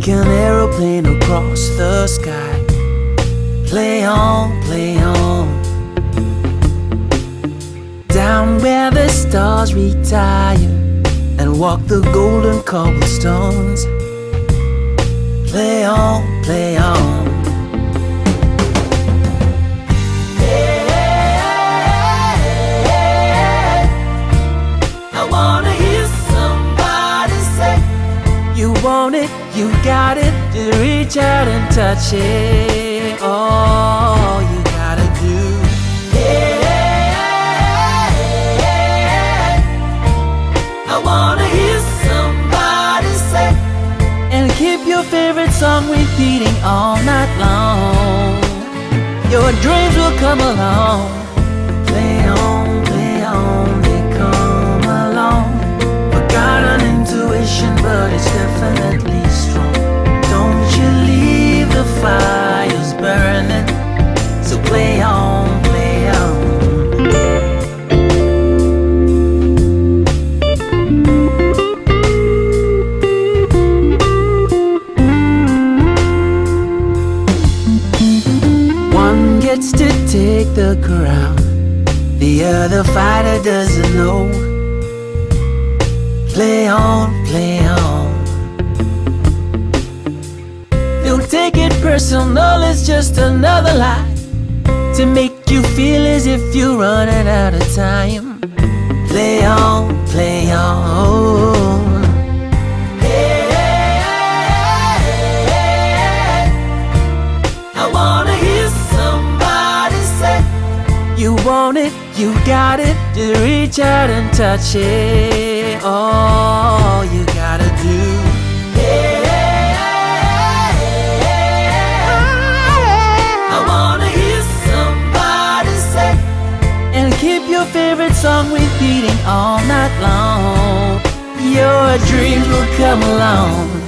Take an aeroplane across the sky. Play on, play on. Down where the stars retire and walk the golden cobblestones. Play on, play on. I wanna hear somebody say, you want it, you got it, just reach out and touch it. All you gotta do. I wanna hear somebody say, and keep your favorite song repeating all night long. Your dreams will come along. Play on, they come along. Forgotten intuition, but it's definitely strong. Don't you leave the fires burning. So play on, play on. One gets to take the crown, the other fighter doesn't know. Play on, play on. Don't take it personal, it's just another lie to make you feel as if you're running out of time. Play on, play on. I wanna hear somebody say, you want it, you got it, just reach out and touch it. All you gotta do. I wanna hear somebody say, and keep your favorite song repeating all night long. Your dreams will come along.